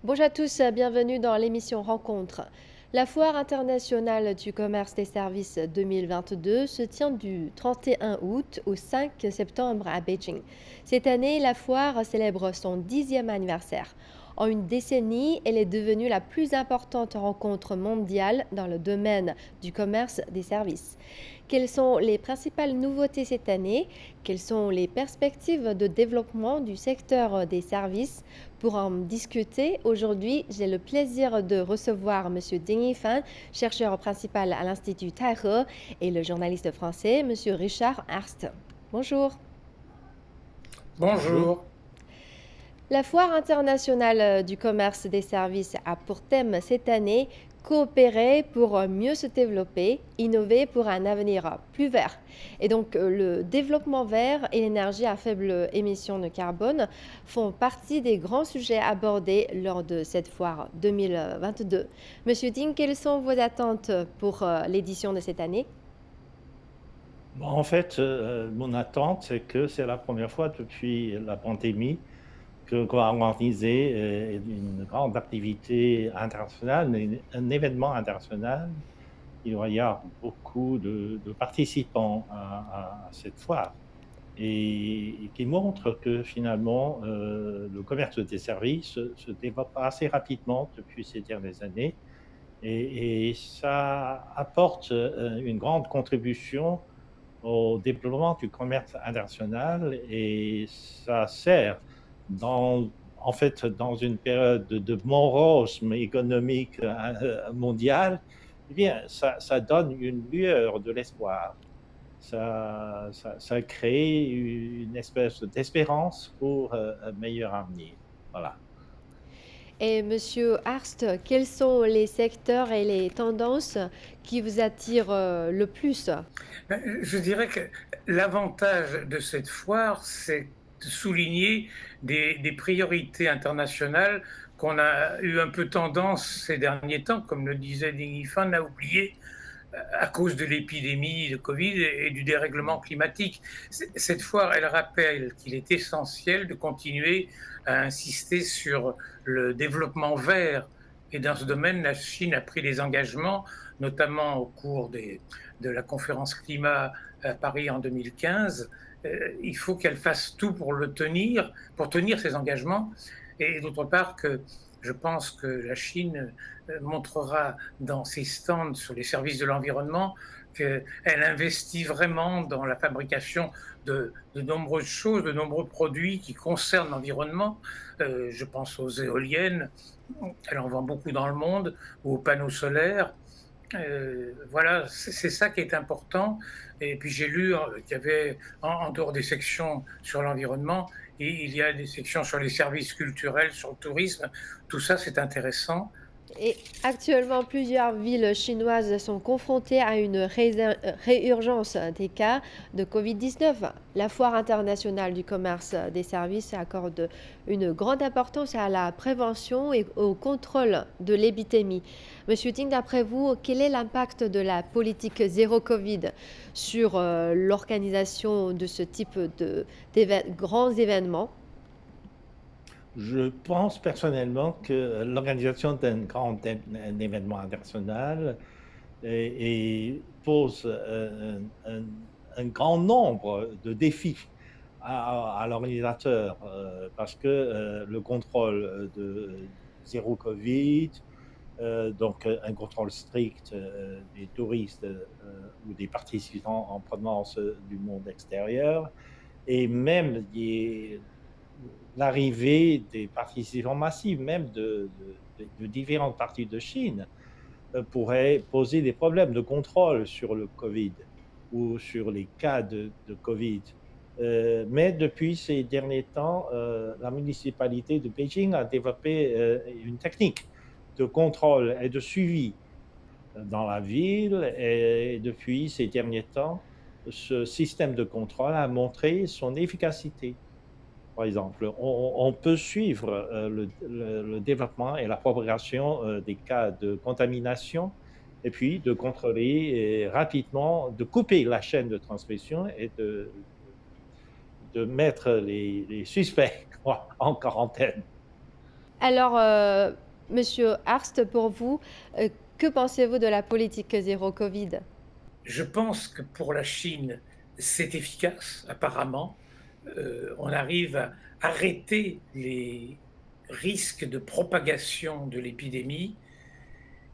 Bonjour à tous, bienvenue dans l'émission Rencontre. La Foire internationale du commerce des services 2022 se tient du 31 août au 5 septembre à Beijing. Cette année, la foire célèbre son 10e anniversaire. En une décennie, elle est devenue la plus importante rencontre mondiale dans le domaine du commerce des services. Quelles sont les principales nouveautés cette année? Quelles sont les perspectives de développement du secteur des services? Pour en discuter, aujourd'hui, j'ai le plaisir de recevoir M. Ding Yifan, chercheur principal à l'Institut Taihe, et le journaliste français, M. Richard Arst. Bonjour. Bonjour. Bonjour. La Foire internationale du commerce des services a pour thème cette année coopérer pour mieux se développer, innover pour un avenir plus vert. Et donc le développement vert et l'énergie à faible émission de carbone font partie des grands sujets abordés lors de cette foire 2022. Monsieur Ding, quelles sont vos attentes pour l'édition de cette année? Bon, en fait, mon attente, c'est que c'est la première fois depuis la pandémie qu'on va organiser une grande activité internationale, un événement international. Il va y avoir beaucoup de participants à cette foire et qui montre que finalement, le commerce des services se développe assez rapidement depuis ces dernières années et ça apporte une grande contribution au développement du commerce international et ça sert en fait, dans une période de morosme économique mondial, eh bien, ça donne une lueur de l'espoir. Ça crée une espèce d'espérance pour un meilleur avenir. Voilà. Et Monsieur Arst, quels sont les secteurs et les tendances qui vous attirent le plus? Je dirais que l'avantage de cette foire, c'est de souligner des priorités internationales qu'on a eu un peu tendance ces derniers temps, comme le disait Ding Yifan, à oublier à cause de l'épidémie de Covid et du dérèglement climatique. Cette foire, elle rappelle qu'il est essentiel de continuer à insister sur le développement vert. Et dans ce domaine, la Chine a pris des engagements, notamment au cours de la conférence climat à Paris en 2015. Il faut qu'elle fasse tout pour tenir ses engagements. Et d'autre part, que je pense que la Chine montrera dans ses stands sur les services de l'environnement qu'elle investit vraiment dans la fabrication de nombreuses choses, de nombreux produits qui concernent l'environnement. Je pense aux éoliennes, elle en vend beaucoup dans le monde, ou aux panneaux solaires. Voilà, c'est ça qui est important. Et puis j'ai lu qu'il y avait, en dehors des sections sur l'environnement, et il y a des sections sur les services culturels, sur le tourisme. Tout ça, c'est intéressant. Et actuellement, plusieurs villes chinoises sont confrontées à une réurgence des cas de Covid-19. La Foire internationale du commerce des services accorde une grande importance à la prévention et au contrôle de l'épidémie. Monsieur Ting, d'après vous, quel est l'impact de la politique zéro Covid sur l'organisation de ce type de grands événements? Je pense personnellement que l'organisation un événement international pose un grand nombre de défis à l'organisateur parce que le contrôle de zéro Covid, donc un contrôle strict des touristes ou des participants en provenance du monde extérieur, et même l'arrivée des participants massifs, même de différentes parties de Chine, pourrait poser des problèmes de contrôle sur le Covid ou sur les cas de Covid. Mais depuis ces derniers temps, la municipalité de Beijing a développé une technique de contrôle et de suivi dans la ville. Et depuis ces derniers temps, ce système de contrôle a montré son efficacité. Par exemple, on peut suivre le développement et la propagation des cas de contamination et puis de contrôler rapidement, de couper la chaîne de transmission et de mettre les suspects en quarantaine. Alors, monsieur Harst, pour vous, que pensez-vous de la politique zéro Covid? Je pense que pour la Chine, c'est efficace, apparemment. On arrive à arrêter les risques de propagation de l'épidémie.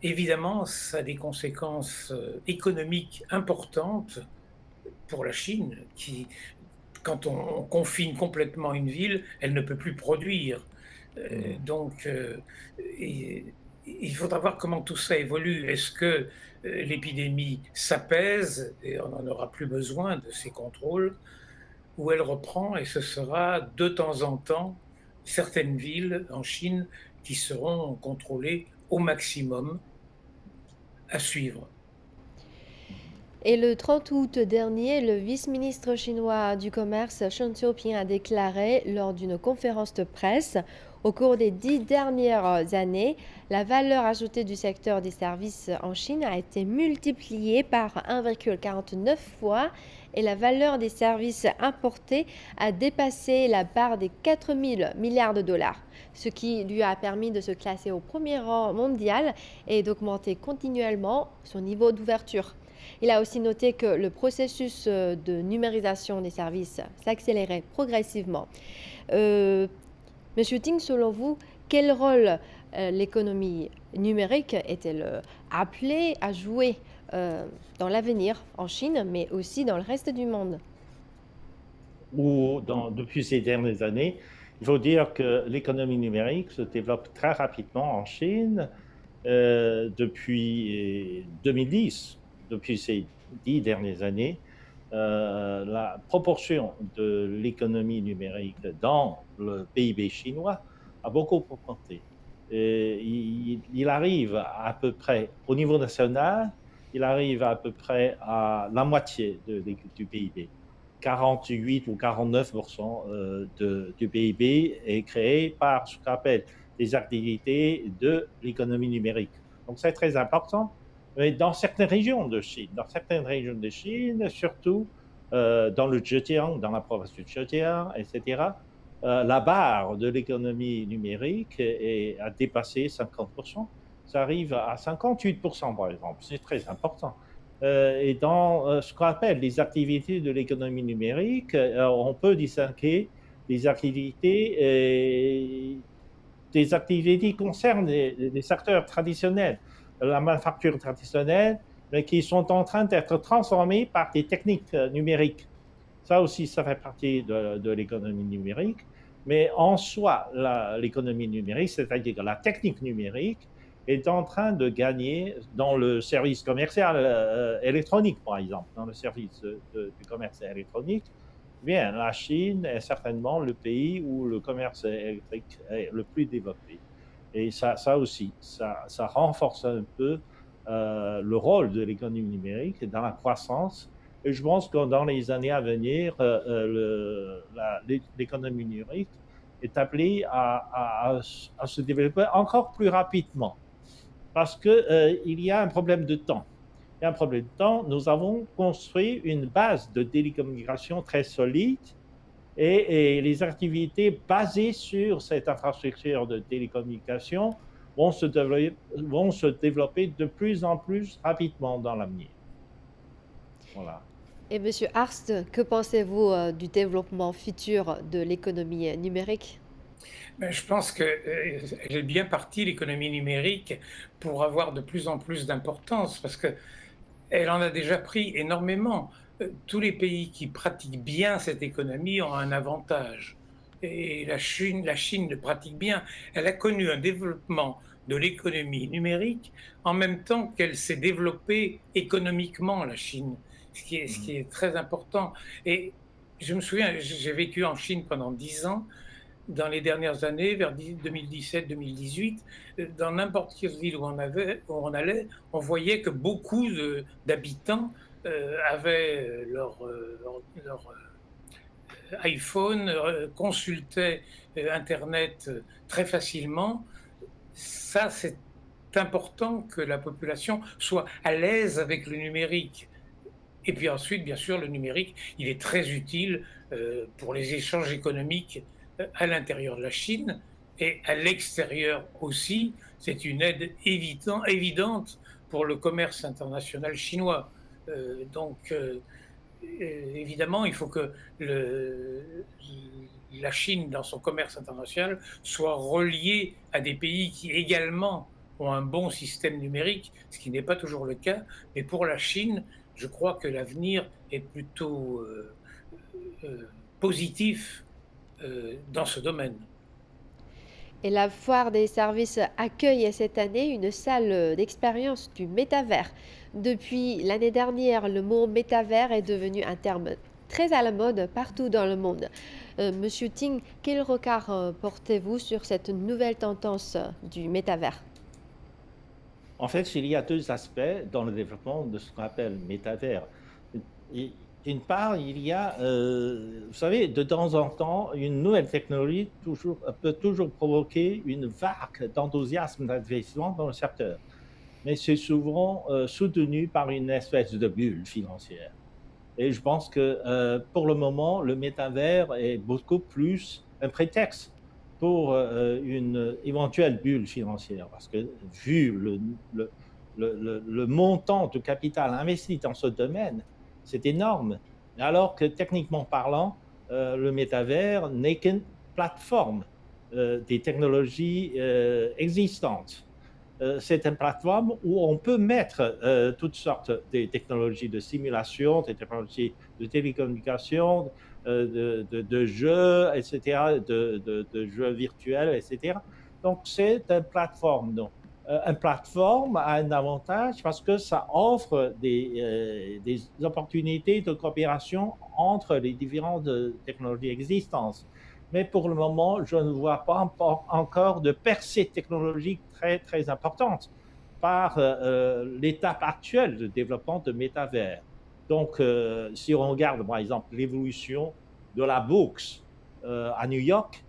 Évidemment, ça a des conséquences économiques importantes pour la Chine, qui, quand on confine complètement une ville, elle ne peut plus produire. Mmh. Donc, il faudra voir comment tout ça évolue. Est-ce que l'épidémie s'apaise et on n'en aura plus besoin de ces contrôles, ou elle reprend et ce sera de temps en temps certaines villes en Chine qui seront contrôlées au maximum à suivre. Et le 30 août dernier, le vice-ministre chinois du commerce Chen Xiaoping a déclaré lors d'une conférence de presse: au cours des 10 dernières années, la valeur ajoutée du secteur des services en Chine a été multipliée par 1,49 fois et la valeur des services importés a dépassé la barre des 4 000 milliards de dollars, ce qui lui a permis de se classer au premier rang mondial et d'augmenter continuellement son niveau d'ouverture. Il a aussi noté que le processus de numérisation des services s'accélérait progressivement. Euh, Monsieur Ting, selon vous, quel rôle l'économie numérique est-elle appelée à jouer dans l'avenir en Chine, mais aussi dans le reste du monde? Depuis ces dernières années, il faut dire que l'économie numérique se développe très rapidement en Chine depuis 2010, depuis ces 10 dernières années. La proportion de l'économie numérique dans le PIB chinois a beaucoup augmenté. Il arrive à peu près, au niveau national, il arrive à peu près à la moitié du PIB. 48 ou 49% du PIB est créé par ce qu'on appelle des activités de l'économie numérique. Donc c'est très important. Mais dans certaines régions de Chine, surtout dans le Zhejiang, dans la province du Zhejiang, etc., la barre de l'économie numérique a dépassé 50%. Ça arrive à 58%, par exemple. C'est très important. Et dans ce qu'on appelle les activités de l'économie numérique, on peut distinguer des activités, qui concernent les secteurs traditionnels, la manufacture traditionnelle, mais qui sont en train d'être transformées par des techniques numériques. Ça aussi, ça fait partie de l'économie numérique. Mais en soi, l'économie numérique, c'est-à-dire la technique numérique, est en train de gagner dans le service commercial électronique, par exemple, dans le service du commerce électronique. Bien, la Chine est certainement le pays où le commerce électrique est le plus développé. Et ça aussi, ça renforce un peu le rôle de l'économie numérique dans la croissance. Et je pense que dans les années à venir, l'économie numérique est appelée à se développer encore plus rapidement parce qu'il y a un problème de temps. Il y a un problème de temps. Nous avons construit une base de télécommunications très solide et les activités basées sur cette infrastructure de télécommunications vont se développer de plus en plus rapidement dans l'avenir. Voilà. Et Monsieur Harst, que pensez-vous du développement futur de l'économie numérique? Ben, je pense qu'elle est bien partie, l'économie numérique, pour avoir de plus en plus d'importance, parce qu'elle en a déjà pris énormément. Tous les pays qui pratiquent bien cette économie ont un avantage. Et la Chine le pratique bien. Elle a connu un développement de l'économie numérique en même temps qu'elle s'est développée économiquement, la Chine, ce qui est très important. Et je me souviens, j'ai vécu en Chine pendant 10 ans. Dans les dernières années, vers 2017-2018, dans n'importe quelle ville où on allait, on voyait que beaucoup d'habitants avaient leur iPhone, consultaient Internet très facilement. Ça, c'est important que la population soit à l'aise avec le numérique. Et puis ensuite, bien sûr, le numérique, il est très utile pour les échanges économiques à l'intérieur de la Chine. et à l'extérieur aussi. C'est une aide évidente pour le commerce international chinois. Donc, évidemment, il faut que la Chine, dans son commerce international, soit reliée à des pays qui également ont un bon système numérique, ce qui n'est pas toujours le cas. Mais pour la Chine, je crois que l'avenir est plutôt positif dans ce domaine. Et la foire des services accueille cette année une salle d'expérience du métavers. Depuis l'année dernière, le mot métavers est devenu un terme très à la mode partout dans le monde. Monsieur Ting, quel regard portez-vous sur cette nouvelle tendance du métavers? En fait, il y a deux aspects dans le développement de ce qu'on appelle métavers. Et d'une part, il y a, vous savez, de temps en temps, une nouvelle technologie peut toujours provoquer une vague d'enthousiasme, d'investissement dans le secteur. Mais c'est souvent soutenu par une espèce de bulle financière. Et je pense que pour le moment, le métavers est beaucoup plus un prétexte pour une éventuelle bulle financière. Parce que vu le montant de capital investi dans ce domaine, c'est énorme. Alors que techniquement parlant, le métavers n'est qu'une plateforme des technologies existantes. C'est une plateforme où on peut mettre toutes sortes de technologies de simulation, des technologies de télécommunication, de jeux, etc., de jeux virtuels, etc. Donc, c'est une plateforme. Donc, une plateforme a un avantage parce que ça offre des opportunités de coopération entre les différentes technologies existantes. Mais pour le moment, je ne vois pas encore de percée technologique très, très importante par l'étape actuelle de développement de métavers. Donc, si on regarde, par exemple, l'évolution de la bourse à New York,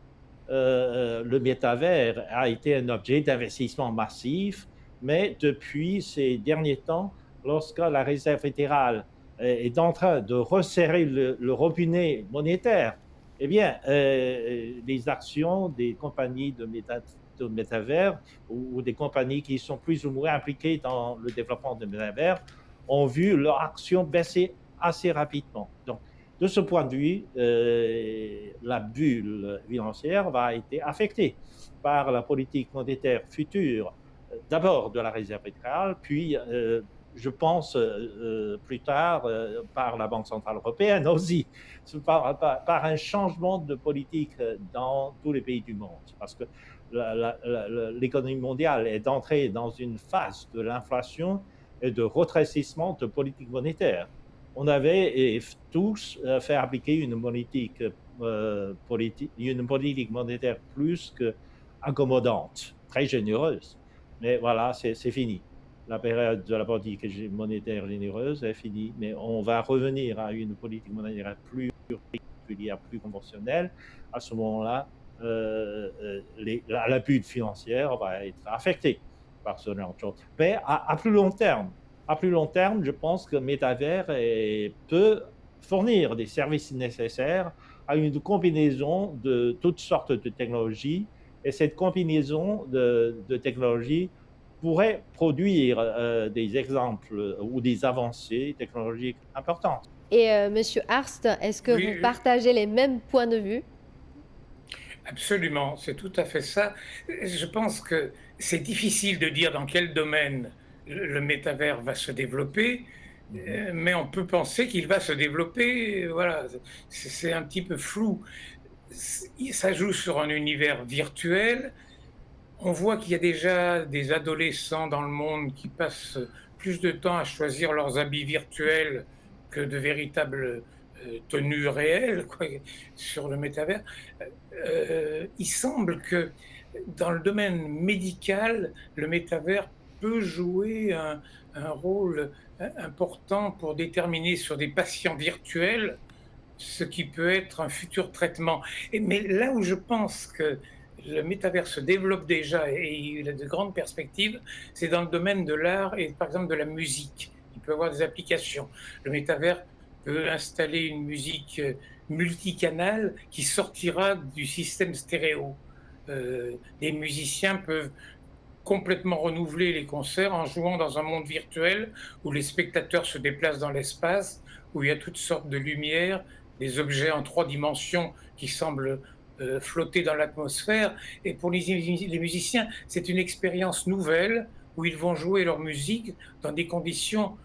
le métavers a été un objet d'investissement massif, mais depuis ces derniers temps, lorsque la Réserve fédérale est en train de resserrer le robinet monétaire, eh bien, les actions des compagnies de métavers ou des compagnies qui sont plus ou moins impliquées dans le développement de métavers ont vu leurs actions baisser assez rapidement. Donc, de ce point de vue, la bulle financière va être affectée par la politique monétaire future, d'abord de la Réserve fédérale, puis je pense plus tard par la Banque centrale européenne aussi, par un changement de politique dans tous les pays du monde. Parce que l'économie mondiale est entrée dans une phase de l'inflation et de retrécissement de politique monétaire. On avait tous fait appliquer une politique monétaire plus qu'accommodante, très généreuse. Mais voilà, c'est fini. La période de la politique monétaire généreuse est finie, mais on va revenir à une politique monétaire plus régulière, plus conventionnelle. À ce moment-là, la bulle financière va être affectée par ce genre de choses. Mais à plus long terme, je pense que Métavers peut fournir des services nécessaires à une combinaison de toutes sortes de technologies. Et cette combinaison de technologies pourrait produire des exemples ou des avancées technologiques importantes. Et Monsieur Harst, est-ce que vous Oui, partagez les mêmes points de vue? absolument, c'est tout à fait ça. Je pense que c'est difficile de dire dans quel domaine le métavers va se développer, Mhm. mais on peut penser qu'il va se développer. Voilà, c'est un petit peu flou. Ça joue sur un univers virtuel. On voit qu'il y a déjà des adolescents dans le monde qui passent plus de temps à choisir leurs habits virtuels que de véritables tenues réelles quoi, sur le métavers. Il semble que dans le domaine médical, le métavers peut jouer un rôle important pour déterminer sur des patients virtuels ce qui peut être un futur traitement. Mais là où je pense que le métavers se développe déjà et il a de grandes perspectives, c'est dans le domaine de l'art et par exemple de la musique. Il peut avoir des applications. Le métavers peut installer une musique multicanale qui sortira du système stéréo. Les musiciens peuvent complètement renouveler les concerts en jouant dans un monde virtuel où les spectateurs se déplacent dans l'espace, où il y a toutes sortes de lumières, des objets en 3 dimensions qui semblent, flotter dans l'atmosphère et pour les musiciens, c'est une expérience nouvelle où ils vont jouer leur musique dans des conditions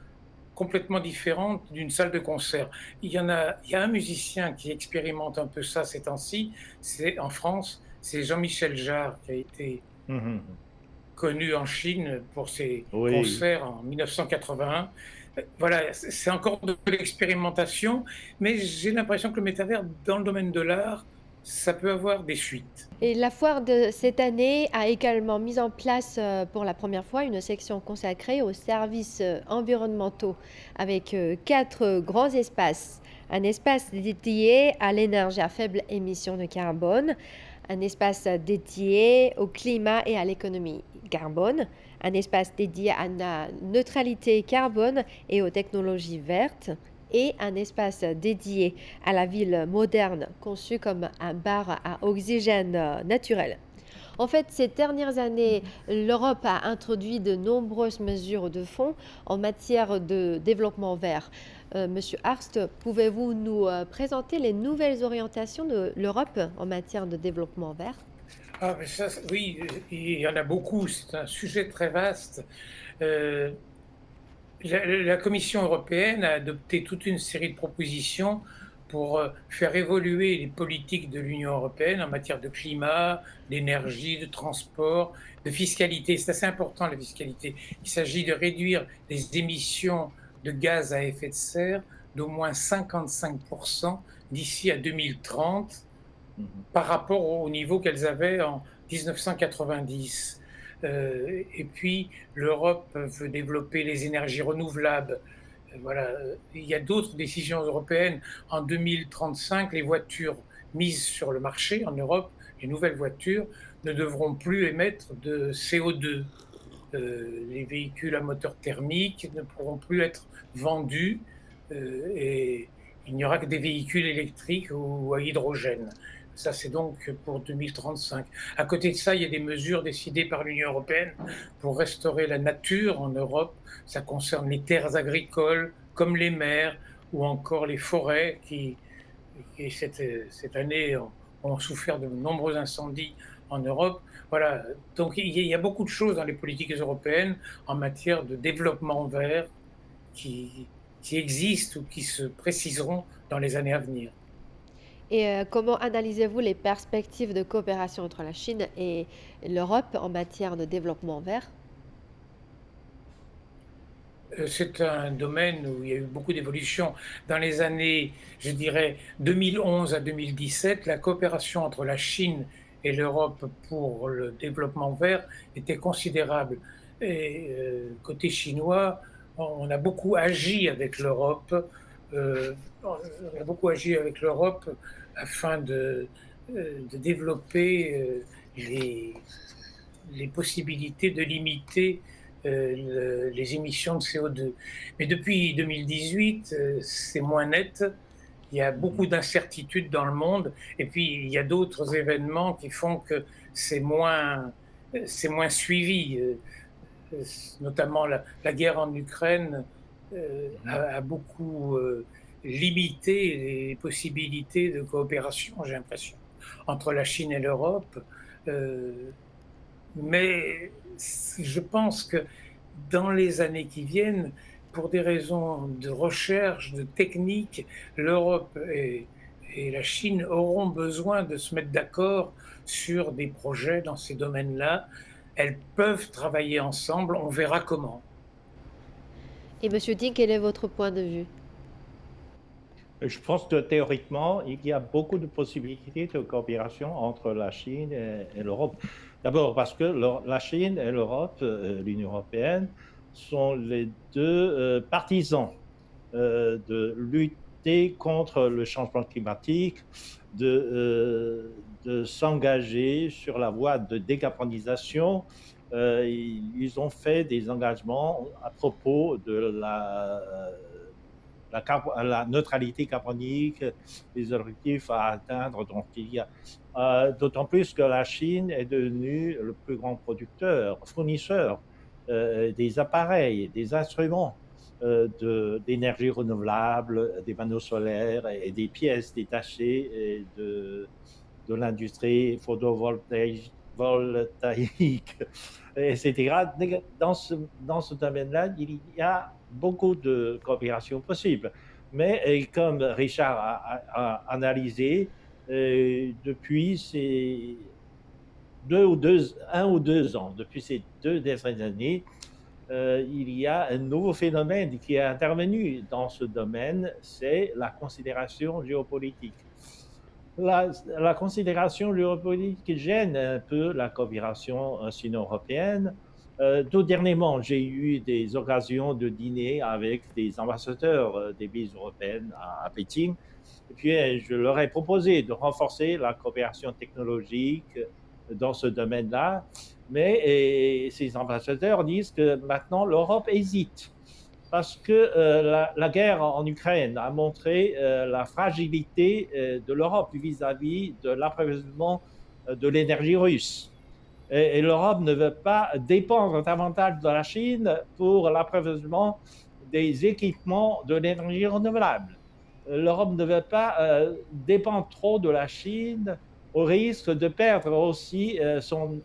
complètement différentes d'une salle de concert. Il y a un musicien qui expérimente un peu ça ces temps-ci, c'est en France, c'est Jean-Michel Jarre qui a été Mhm. connu en Chine pour ses Oui. concerts en 1981. Voilà, c'est encore de l'expérimentation, mais j'ai l'impression que le métavers, dans le domaine de l'art, ça peut avoir des suites. Et la foire de cette année a également mis en place pour la première fois une section consacrée aux services environnementaux avec 4 grands espaces. Un espace dédié à l'énergie à faible émission de carbone, un espace dédié au climat et à l'économie carbone, un espace dédié à la neutralité carbone et aux technologies vertes, et un espace dédié à la ville moderne conçu comme un bar à oxygène naturel. En fait, ces dernières années, l'Europe a introduit de nombreuses mesures de fonds en matière de développement vert. Monsieur Arst, pouvez-vous nous présenter les nouvelles orientations de l'Europe en matière de développement vert? Ah, mais ça, oui, il y en a beaucoup, c'est un sujet très vaste. Euh, la Commission européenne a adopté toute une série de propositions pour faire évoluer les politiques de l'Union européenne en matière de climat, d'énergie, de transport, de fiscalité. C'est assez important la fiscalité. Il s'agit de réduire les émissions de gaz à effet de serre d'au moins 55% d'ici à 2030 Mhm. par rapport au niveau qu'elles avaient en 1990. Et puis, l'Europe veut développer les énergies renouvelables. Voilà. Il y a d'autres décisions européennes. En 2035, les voitures mises sur le marché en Europe, les nouvelles voitures, ne devront plus émettre de CO2. Les véhicules à moteur thermique ne pourront plus être vendus et il n'y aura que des véhicules électriques ou à hydrogène. Ça, c'est donc pour 2035. À côté de ça, il y a des mesures décidées par l'Union européenne pour restaurer la nature en Europe. Ça concerne les terres agricoles, comme les mers, ou encore les forêts qui cette année ont souffert de nombreux incendies en Europe. Voilà, donc il y a beaucoup de choses dans les politiques européennes en matière de développement vert qui, qui existent ou qui se préciseront dans les années à venir. Et comment analysez-vous les perspectives de coopération entre la Chine et l'Europe en matière de développement vert? C'est un domaine où il y a eu beaucoup d'évolutions. Dans les années, je dirais, 2011 à 2017, la coopération entre la Chine et l'Europe pour le développement vert était considérable. Et côté chinois, on a beaucoup agi avec l'Europe, on a beaucoup agi avec l'Europe afin de développer les possibilités de limiter les émissions de CO2. Mais depuis 2018, c'est moins net. Il y a beaucoup Mhm. d'incertitudes dans le monde. Et puis, il y a d'autres événements qui font que c'est moins suivi. Notamment la guerre en Ukraine Mhm. a beaucoup limité les possibilités de coopération, j'ai l'impression, entre la Chine et l'Europe. Euh, mais je pense que dans les années qui viennent, pour des raisons de recherche, de technique, l'Europe et la Chine auront besoin de se mettre d'accord sur des projets dans ces domaines-là. Elles peuvent travailler ensemble, on verra comment. Et Monsieur Dean, quel est votre point de vue? Je pense que théoriquement, il y a beaucoup de possibilités de coopération entre la Chine et l'Europe. D'abord parce que la Chine et l'Europe, l'Union européenne, sont les deux partisans de lutter contre le changement climatique, de s'engager sur la voie de décarbonisation. Ils ont fait des engagements à propos de la neutralité carbonique, les objectifs à atteindre. Donc, d'autant plus que la Chine est devenue le plus grand producteur, fournisseur des appareils, des instruments d'énergie renouvelable, des panneaux solaires et des pièces détachées de l'industrie photovoltaïque, etc. Dans ce domaine-là, il y a beaucoup de coopération possible. Mais comme Richard a analysé, depuis un ou deux ans, depuis ces 2 dernières années, il y a un nouveau phénomène qui est intervenu dans ce domaine, c'est la considération géopolitique. La considération géopolitique gêne un peu la coopération sino-européenne. Tout dernièrement, j'ai eu des occasions de dîner avec des ambassadeurs des pays européens à Pékin. Et puis, je leur ai proposé de renforcer la coopération technologique dans ce domaine-là. Mais ces ambassadeurs disent que maintenant, l'Europe hésite parce que la guerre en Ukraine a montré la fragilité de l'Europe vis-à-vis de l'approvisionnement de l'énergie russe. Et l'Europe ne veut pas dépendre davantage de la Chine pour l'approvisionnement des équipements de l'énergie renouvelable. L'Europe ne veut pas dépendre trop de la Chine au risque de perdre aussi son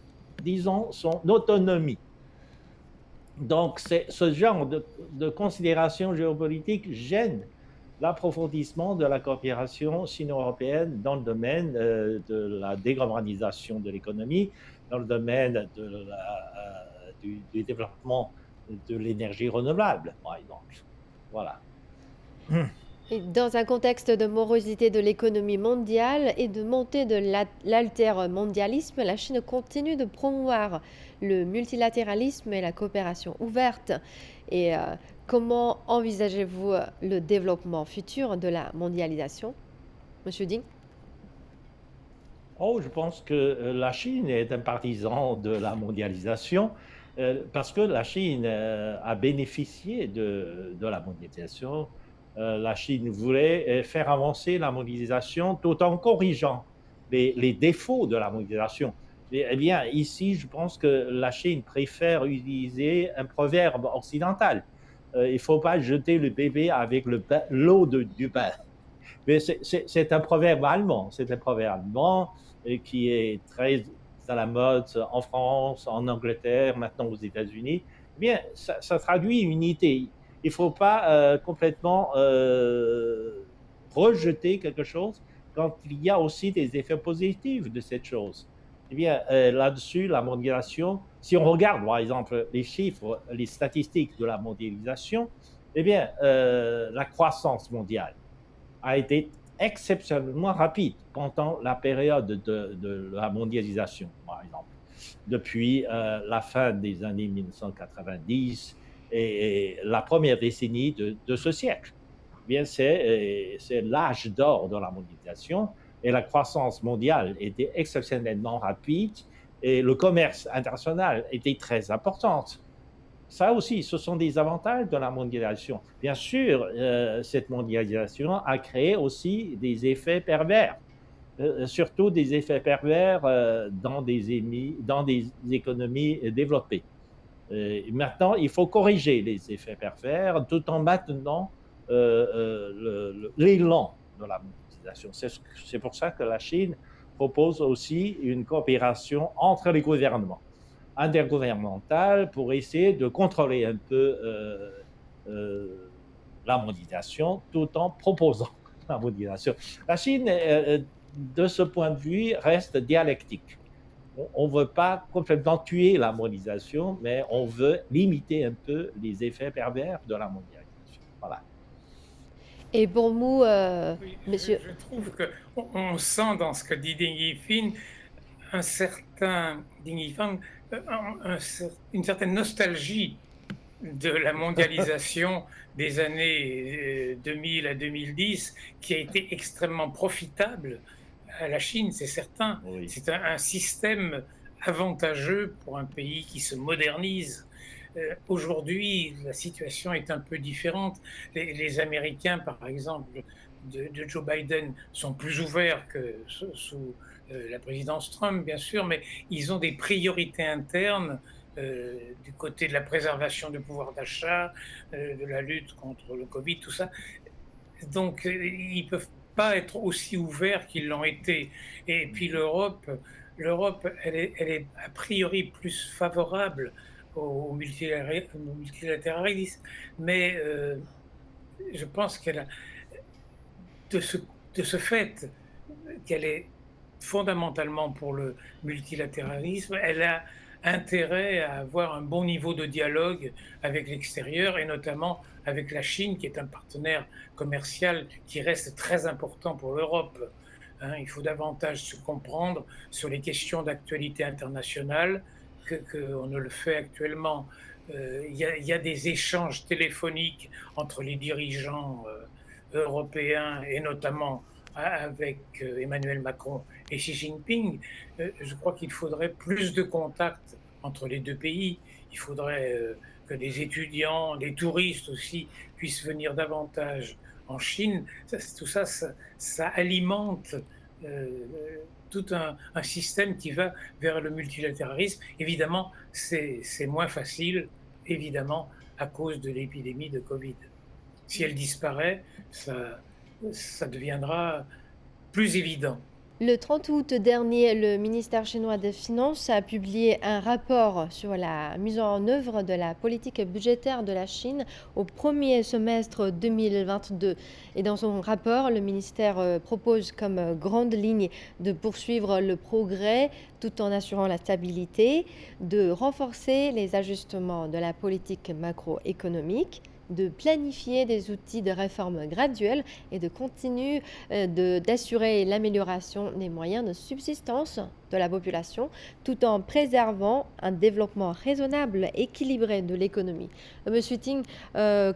autonomie. Donc, ce genre de considération géopolitique gêne l'approfondissement de la coopération sino-européenne dans le domaine de la déglobalisation de l'économie, dans le domaine du développement de l'énergie renouvelable, par exemple. Voilà. Et dans un contexte de morosité de l'économie mondiale et de montée de l'altermondialisme, la Chine continue de promouvoir le multilatéralisme et la coopération ouverte. Et comment envisagez-vous le développement futur de la mondialisation, Monsieur Ding? Oh, je pense que la Chine est un partisan de la mondialisation parce que la Chine a bénéficié de la mondialisation. La Chine voulait faire avancer la mondialisation tout en corrigeant les défauts de la mondialisation. Eh bien, ici, je pense que la Chine préfère utiliser un proverbe occidental. Il ne faut pas jeter le bébé avec l'eau du bain. Mais c'est un proverbe allemand. C'est un proverbe allemand qui est très à la mode en France, en Angleterre, maintenant aux États-Unis. Eh bien, ça traduit une unité. Il ne faut pas complètement rejeter quelque chose quand il y a aussi des effets positifs de cette chose. Eh bien, là-dessus, la mondialisation, si on regarde, par exemple, les chiffres, les statistiques de la mondialisation, eh bien, la croissance mondiale a été exceptionnellement rapide pendant la période de la mondialisation, par exemple. Depuis la fin des années 1990 et la première décennie de ce siècle. Bien, c'est l'âge d'or de la mondialisation et la croissance mondiale était exceptionnellement rapide et le commerce international était très important. Ça aussi, ce sont des avantages de la mondialisation. Bien sûr, cette mondialisation a créé aussi des effets pervers, surtout des effets pervers dans des économies développées. Maintenant, il faut corriger les effets pervers tout en maintenant l'élan de la mondialisation. C'est pour ça que la Chine propose aussi une coopération entre les gouvernements intergouvernementale pour essayer de contrôler un peu la mondialisation tout en proposant la mondialisation. La Chine, de ce point de vue, reste dialectique. On ne veut pas complètement tuer la mondialisation, mais on veut limiter un peu les effets pervers de la mondialisation. Voilà. Et pour vous, Oui, Monsieur... je trouve qu'on sent dans ce que dit Ding Yifan un certain Ding Yifan, une certaine nostalgie de la mondialisation des années 2000 à 2010 qui a été extrêmement profitable à la Chine, c'est certain. Oui. C'est un système avantageux pour un pays qui se modernise. Aujourd'hui, la situation est un peu différente. Les Américains, par exemple, de Joe Biden, sont plus ouverts que sous la présidence Trump, bien sûr, mais ils ont des priorités internes du côté de la préservation du pouvoir d'achat, de la lutte contre le Covid, tout ça. Donc, ils peuvent pas être aussi ouverts qu'ils l'ont été. Et puis l'Europe, elle est a priori plus favorable au multilatéralisme, mais je pense qu'elle a, de ce, de ce fait qu'elle est fondamentalement pour le multilatéralisme, elle a intérêt à avoir un bon niveau de dialogue avec l'extérieur et notamment avec la Chine, qui est un partenaire commercial qui reste très important pour l'Europe. Hein, il faut davantage se comprendre sur les questions d'actualité internationale qu'on ne le fait actuellement. Il y a des échanges téléphoniques entre les dirigeants européens et notamment avec Emmanuel Macron et Xi Jinping. Je crois qu'il faudrait plus de contacts entre les deux pays. Il faudrait que les étudiants, les touristes aussi puissent venir davantage en Chine. Tout ça, ça alimente euh, tout un système qui va vers le multilatéralisme. Évidemment, c'est moins facile, évidemment, à cause de l'épidémie de Covid. Si elle disparaît, ça deviendra plus évident. Le 30 août dernier, le ministère chinois des Finances a publié un rapport sur la mise en œuvre de la politique budgétaire de la Chine au premier semestre 2022. Et dans son rapport, le ministère propose comme grande ligne de poursuivre le progrès tout en assurant la stabilité, de renforcer les ajustements de la politique macroéconomique, de planifier des outils de réforme graduelle et de continuer d'assurer l'amélioration des moyens de subsistance de la population tout en préservant un développement raisonnable, équilibré de l'économie. Monsieur Ting,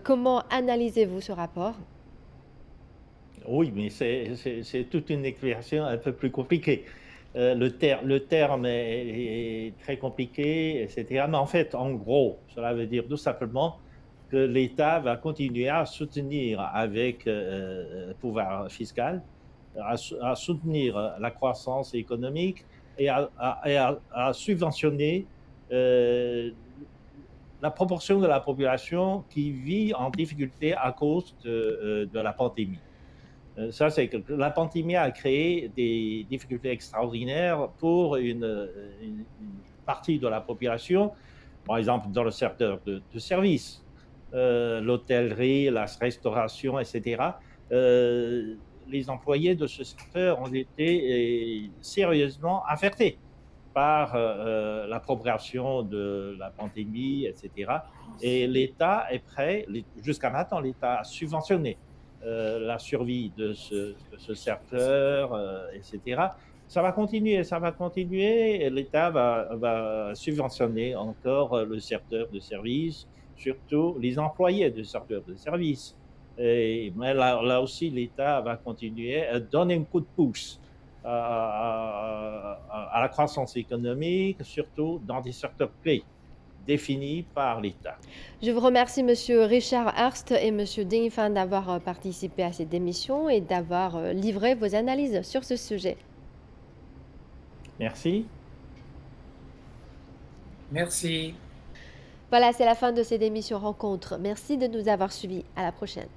comment analysez-vous ce rapport? Oui, mais c'est toute une explication un peu plus compliquée. Le terme est très compliqué, etc. Mais en fait, en gros, cela veut dire tout simplement que l'État va continuer à soutenir avec pouvoir fiscal, à soutenir la croissance économique et à subventionner euh, la proportion de la population qui vit en difficulté à cause de la pandémie. Ça, c'est que la pandémie a créé des difficultés extraordinaires pour une partie de la population, par exemple dans le secteur de services, l'hôtellerie, la restauration, etc. Les employés de ce secteur ont été sérieusement affectés par l'appropriation de la pandémie, etc. Et l'État est prêt, jusqu'à maintenant, l'État a subventionné la survie de ce secteur, etc. Ça va continuer, ça va continuer. L'État va subventionner encore le secteur de services, surtout les employés du secteur de services. Mais là aussi, l'État va continuer à donner un coup de pouce à la croissance économique, surtout dans des secteurs clés définis par l'État. Je vous remercie, Monsieur Richard Harst et Monsieur Ding Fan, d'avoir participé à cette émission et d'avoir livré vos analyses sur ce sujet. Merci. Merci. Voilà, c'est la fin de cette émission Rencontre. Merci de nous avoir suivis. À la prochaine.